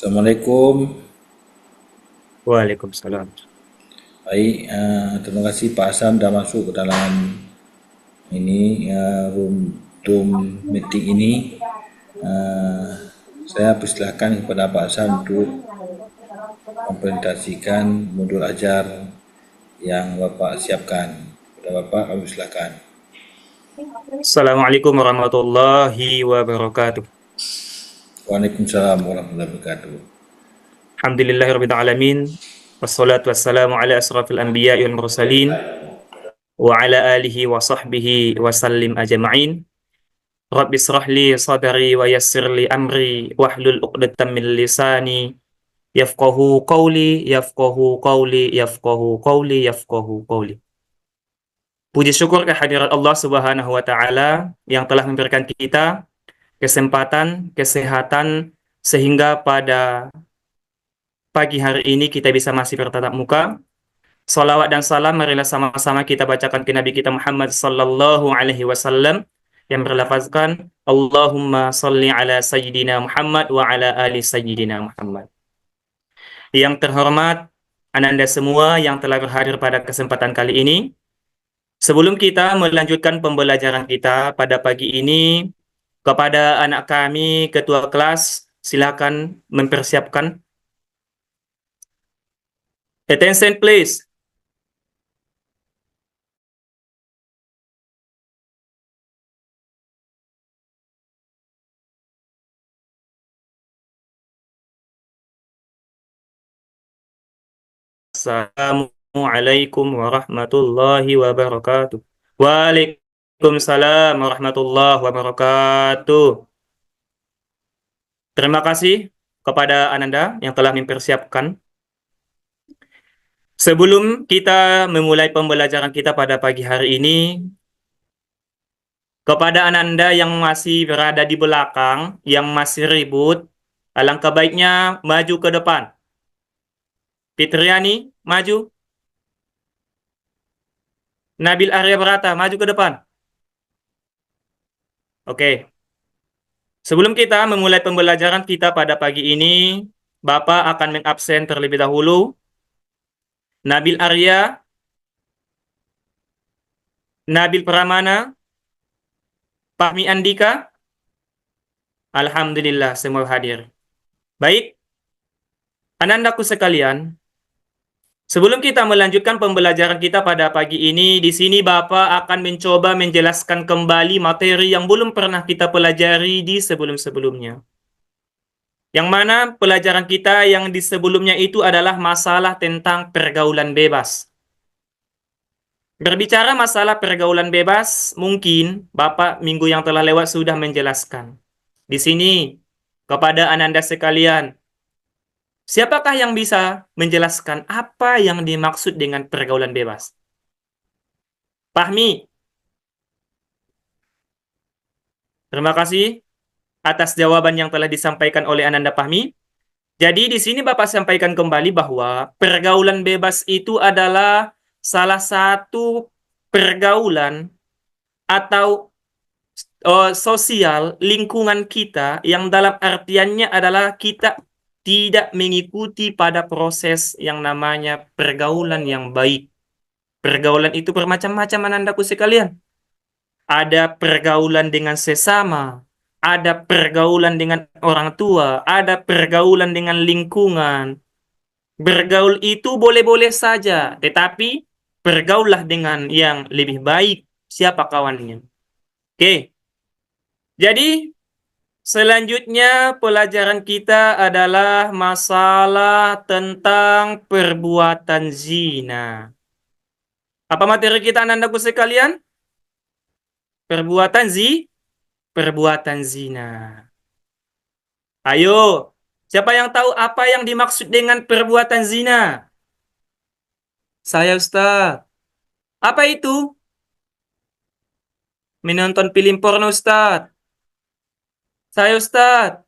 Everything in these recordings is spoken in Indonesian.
Assalamualaikum. Waalaikumsalam. Baik, terima kasih Pak Hassan sudah masuk ke dalam ini room meeting ini. Eh, saya persilahkan kepada Pak Hassan untuk mempresentasikan modul ajar yang Bapak siapkan. Kepada Bapak, kami silakan. Assalamualaikum warahmatullahi wabarakatuh. Waalaikumsalam warahmatullahi wabarakatuh. Alhamdulillahirabbil alamin. Wassalatu wassalamu ala asrafil anbiya'i wal mursalin wa ala alihi wa sahbihi wa sallim ajma'in. Rabbi israh li sadri wa yassir li amri wahlul 'uqdatam min lisani yafqahu qawli yafqahu qawli yafqahu qawli yafqahu qawli. Puji syukur kehadirat Allah Subhanahu wa taala yang telah memberikan kita kesempatan, kesehatan sehingga pada pagi hari ini kita bisa masih bertatap muka. Salawat dan salam marilah sama-sama kita bacakan ke Nabi kita Muhammad sallallahu alaihi wasallam yang berlafazkan Allahumma salli ala sayyidina Muhammad wa ala ali sayyidina Muhammad. Yang terhormat Ananda semua yang telah berhadir pada kesempatan kali ini. Sebelum kita melanjutkan pembelajaran kita pada pagi ini, kepada anak kami, ketua kelas, silakan mempersiapkan. Attention please. Assalamualaikum warahmatullahi wabarakatuh. Waalaikumsalam warahmatullahi wabarakatuh. Terima kasih kepada Ananda yang telah mempersiapkan. Sebelum kita memulai pembelajaran kita pada pagi hari ini, kepada Ananda yang masih berada di belakang, yang masih ribut, alangkah baiknya maju ke depan. Fitriani, maju. Nabil Arya Brata, maju ke depan. Oke. Sebelum kita memulai pembelajaran kita pada pagi ini, Bapak akan mengabsen terlebih dahulu Nabil Arya, Nabil Pramana, Fahmi Andika. Alhamdulillah semua hadir. Baik, anandaku sekalian, sebelum kita melanjutkan pembelajaran kita pada pagi ini, di sini Bapak akan mencoba menjelaskan kembali materi yang belum pernah kita pelajari di sebelum-sebelumnya. Yang mana pelajaran kita yang di sebelumnya itu adalah masalah tentang pergaulan bebas. Berbicara masalah pergaulan bebas, mungkin Bapak minggu yang telah lewat sudah menjelaskan. Di sini, kepada Ananda sekalian, siapakah yang bisa menjelaskan apa yang dimaksud dengan pergaulan bebas? Fahmi, terima kasih atas jawaban yang telah disampaikan oleh Ananda Fahmi. Jadi di sini Bapak sampaikan kembali bahwa pergaulan bebas itu adalah salah satu pergaulan atau sosial lingkungan kita yang dalam artiannya adalah kita tidak mengikuti pada proses yang namanya pergaulan yang baik. Pergaulan itu bermacam-macam anandaku sekalian. Ada pergaulan dengan sesama, ada pergaulan dengan orang tua, ada pergaulan dengan lingkungan. Bergaul itu boleh-boleh saja, tetapi bergaullah dengan yang lebih baik. Siapa kawannya? Oke, jadi selanjutnya pelajaran kita adalah masalah tentang perbuatan zina. Apa materi kita anandaku sekalian? Perbuatan perbuatan zina. Ayo, siapa yang tahu apa yang dimaksud dengan perbuatan zina? Saya Ustaz. Apa itu? Menonton film porno Ustaz. Saya Ustaz.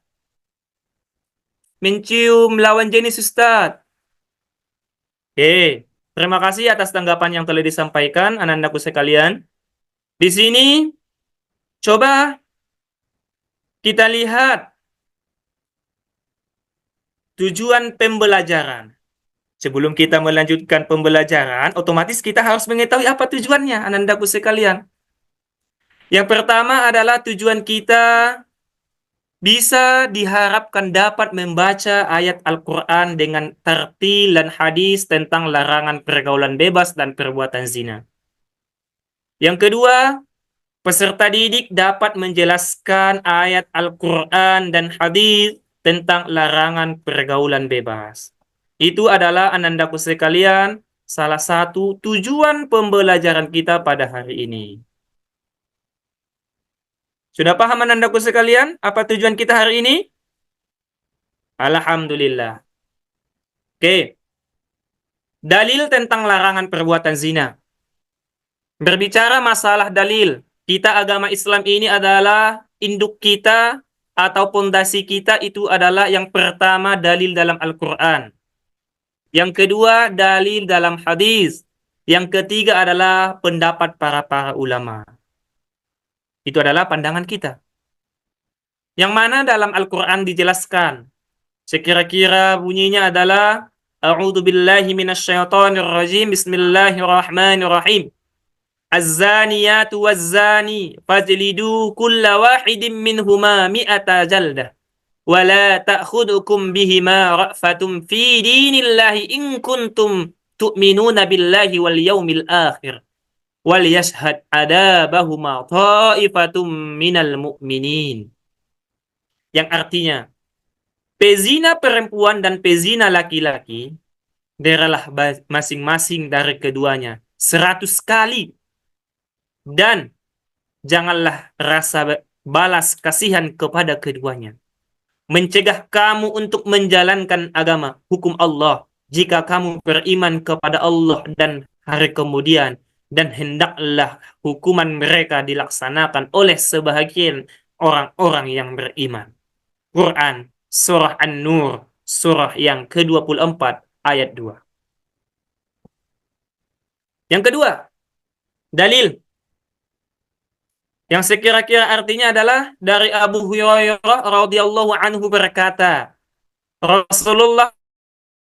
Mencium lawan jenis Ustaz. Terima kasih atas tanggapan yang telah disampaikan anandaku sekalian. Di sini coba kita lihat tujuan pembelajaran. Sebelum kita melanjutkan pembelajaran, otomatis kita harus mengetahui apa tujuannya, anandaku sekalian. Yang pertama adalah tujuan kita bisa diharapkan dapat membaca ayat Al-Quran dengan tartil dan hadis tentang larangan pergaulan bebas dan perbuatan zina. Yang kedua, peserta didik dapat menjelaskan ayat Al-Quran dan hadis tentang larangan pergaulan bebas. Itu adalah anandaku sekalian, salah satu tujuan pembelajaran kita pada hari ini. Sudah paham anandaku sekalian apa tujuan kita hari ini? Alhamdulillah. Oke, dalil tentang larangan perbuatan zina. Berbicara masalah dalil, kita agama Islam ini adalah induk kita atau pondasi kita itu adalah yang pertama dalil dalam Al-Quran. Yang kedua dalil dalam hadis. Yang ketiga adalah pendapat para ulama. Itu adalah pandangan kita. Yang mana dalam Al-Quran dijelaskan. Sekira-kira bunyinya adalah A'udzu billahi minasyaitonir rajim. Bismillahirrahmanirrahim. Az-zaniyatu waz-zani fajlidu kulla wahidin minhuma mi'ata jaldah wa la ta'khudhukum bihima ra'fatun fi dinillahi in kuntum tu'minuna billahi wal yawmil akhir wal yashhad adabahuma ta'ifatum minal mu'minin. Yang artinya, pezina perempuan dan pezina laki-laki beralah masing-masing dari keduanya 100 kali. Dan janganlah rasa balas kasihan kepada keduanya. Mencegah kamu untuk menjalankan agama, hukum Allah, jika kamu beriman kepada Allah dan hari kemudian, dan hendaklah hukuman mereka dilaksanakan oleh sebahagian orang-orang yang beriman. Quran, Surah An-Nur, surah yang ke-24, ayat 2. Yang kedua, dalil yang sekira-kira artinya adalah dari Abu Hurairah radhiyallahu anhu berkata, Rasulullah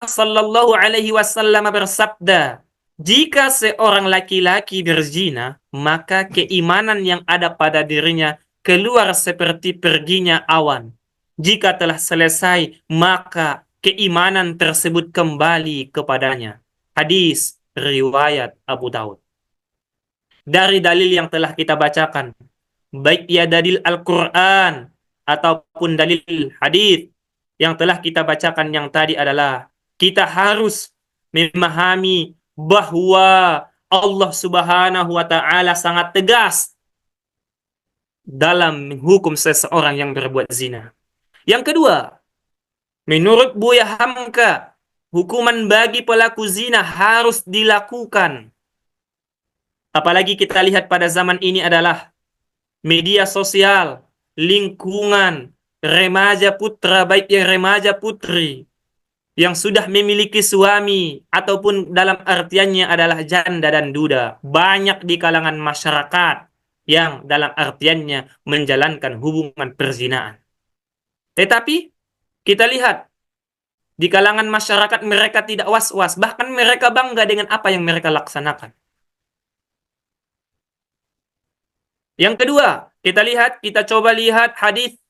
sallallahu alaihi wasallam bersabda, jika seorang laki-laki berzina, maka keimanan yang ada pada dirinya keluar seperti perginya awan. Jika telah selesai, maka keimanan tersebut kembali kepadanya. Hadis riwayat Abu Daud. Dari dalil yang telah kita bacakan, baik ia dalil Al-Quran ataupun dalil hadis yang telah kita bacakan yang tadi adalah kita harus memahami bahwa Allah Subhanahu wa taala sangat tegas dalam menghukum seseorang yang berbuat zina. Yang kedua, menurut Buya Hamka, hukuman bagi pelaku zina harus dilakukan. Apalagi kita lihat pada zaman ini adalah media sosial, lingkungan, remaja putra, baik yang remaja putri, yang sudah memiliki suami, ataupun dalam artiannya adalah janda dan duda. Banyak di kalangan masyarakat yang dalam artiannya menjalankan hubungan perzinaan. Tetapi kita lihat, di kalangan masyarakat mereka tidak was-was, bahkan mereka bangga dengan apa yang mereka laksanakan. Yang kedua, kita coba lihat hadis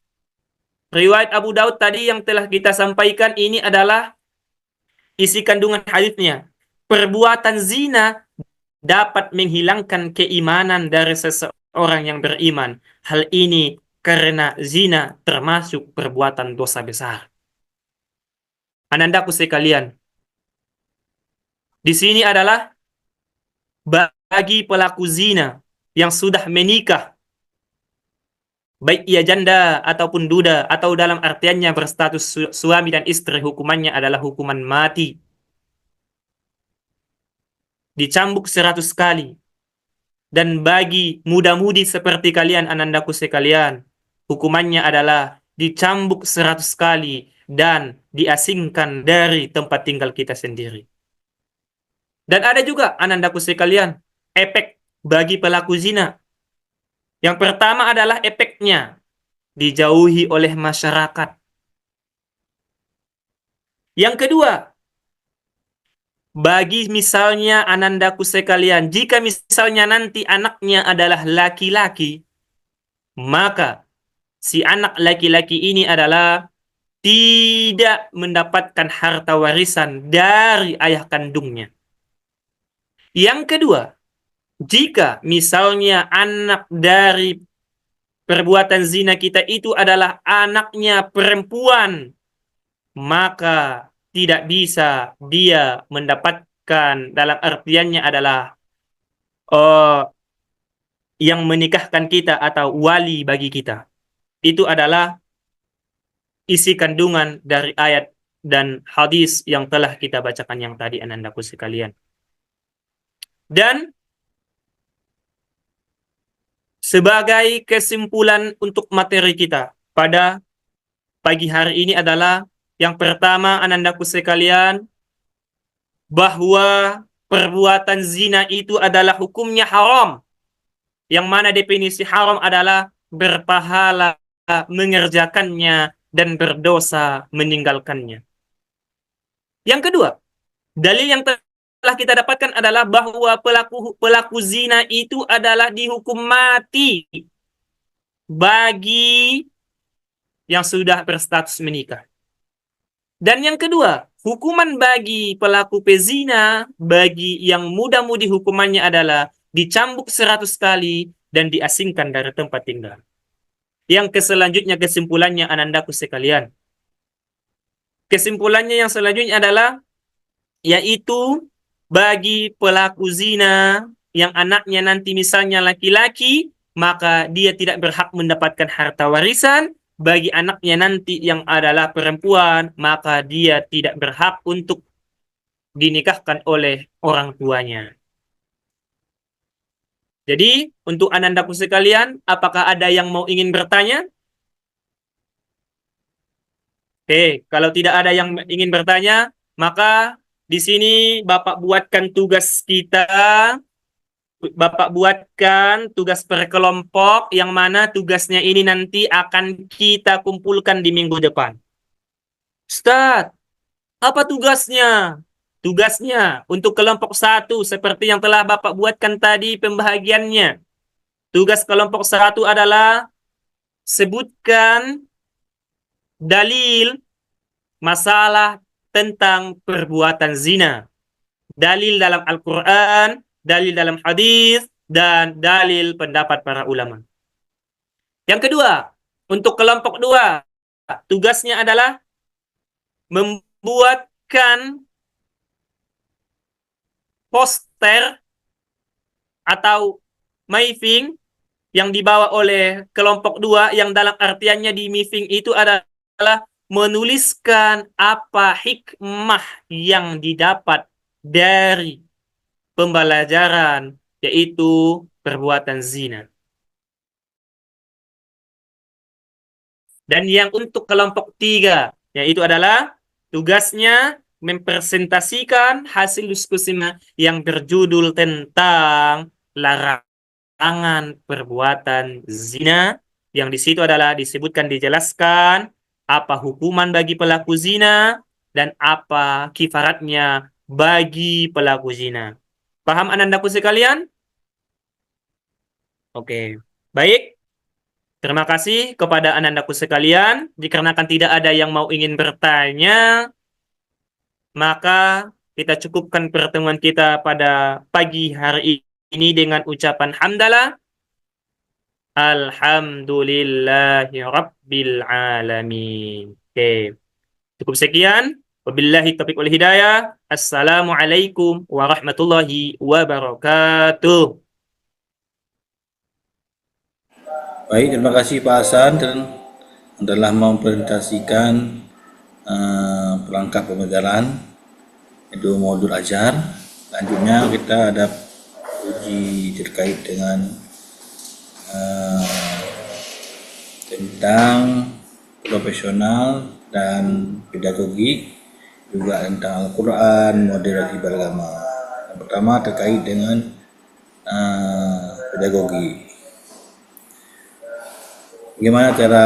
riwayat Abu Daud tadi yang telah kita sampaikan. Ini adalah isi kandungan hadisnya. Perbuatan zina dapat menghilangkan keimanan dari seseorang yang beriman. Hal ini karena zina termasuk perbuatan dosa besar. Anandaku sekalian, di sini adalah bagi pelaku zina yang sudah menikah, baik ia janda ataupun duda, atau dalam artiannya berstatus suami dan istri, hukumannya adalah hukuman mati. Dicambuk 100 kali. Dan bagi muda-mudi seperti kalian, anandaku sekalian, hukumannya adalah dicambuk 100 kali dan diasingkan dari tempat tinggal kita sendiri. Dan ada juga, anandaku sekalian, efek bagi pelaku zina. Yang pertama adalah efeknya dijauhi oleh masyarakat. Yang kedua, bagi misalnya anandaku sekalian, jika misalnya nanti anaknya adalah laki-laki, maka si anak laki-laki ini adalah tidak mendapatkan harta warisan dari ayah kandungnya. Yang kedua, jika misalnya anak dari perbuatan zina kita itu adalah anaknya perempuan, maka tidak bisa dia mendapatkan, dalam artiannya adalah uh, yang menikahkan kita atau wali bagi kita. Itu adalah isi kandungan dari ayat dan hadis yang telah kita bacakan yang tadi, anandaku sekalian. Dan sebagai kesimpulan untuk materi kita pada pagi hari ini adalah yang pertama, anandaku sekalian, bahwa perbuatan zina itu adalah hukumnya haram. Yang mana definisi haram adalah berpahala mengerjakannya dan berdosa meninggalkannya. Yang kedua, dalil yang telah kita dapatkan adalah bahwa pelaku zina itu adalah dihukum mati bagi yang sudah berstatus menikah. Dan yang kedua, hukuman bagi pelaku pezina, bagi yang muda-mudi hukumannya adalah dicambuk 100 kali dan diasingkan dari tempat tinggal. Yang selanjutnya kesimpulannya, anandaku sekalian. Kesimpulannya yang selanjutnya adalah yaitu bagi pelaku zina yang anaknya nanti misalnya laki-laki, maka dia tidak berhak mendapatkan harta warisan. Bagi anaknya nanti yang adalah perempuan, maka dia tidak berhak untuk dinikahkan oleh orang tuanya. Jadi, untuk anandaku sekalian, apakah ada yang mau ingin bertanya? Oke, kalau tidak ada yang ingin bertanya, maka di sini Bapak buatkan tugas kita. Bapak buatkan tugas per kelompok yang mana tugasnya ini nanti akan kita kumpulkan di minggu depan. Ustaz, apa tugasnya? Tugasnya untuk kelompok 1 seperti yang telah Bapak buatkan tadi pembahagiannya. Tugas kelompok 1 adalah sebutkan dalil masalah tentang perbuatan zina. Dalil dalam Al-Quran, dalil dalam hadis, dan dalil pendapat para ulama. Yang kedua, untuk kelompok 2, tugasnya adalah membuatkan poster atau mapping yang dibawa oleh kelompok 2, yang dalam artiannya di mapping itu adalah menuliskan apa hikmah yang didapat dari pembelajaran, yaitu perbuatan zina. Dan yang untuk kelompok 3, yaitu adalah tugasnya mempresentasikan hasil diskusi yang berjudul tentang larangan perbuatan zina, yang di situ adalah disebutkan, dijelaskan apa hukuman bagi pelaku zina dan apa kifaratnya bagi pelaku zina. Paham anandaku sekalian? Oke, baik. Terima kasih kepada anandaku sekalian. Dikarenakan tidak ada yang mau ingin bertanya, maka kita cukupkan pertemuan kita pada pagi hari ini dengan ucapan hamdalah. Alhamdulillahi Rabbil Alamin. Oke, cukup sekian. Wabillahi taufiq wal hidayah. Assalamualaikum warahmatullahi wabarakatuh. Baik, terima kasih Pak Hasan telah mempresentasikan perangkat pembelajaran itu modul ajar. Selanjutnya kita ada uji terkait dengan tentang profesional dan pedagogi, juga tentang Al-Quran, moderasi beragama. Yang pertama terkait dengan pedagogi. Bagaimana cara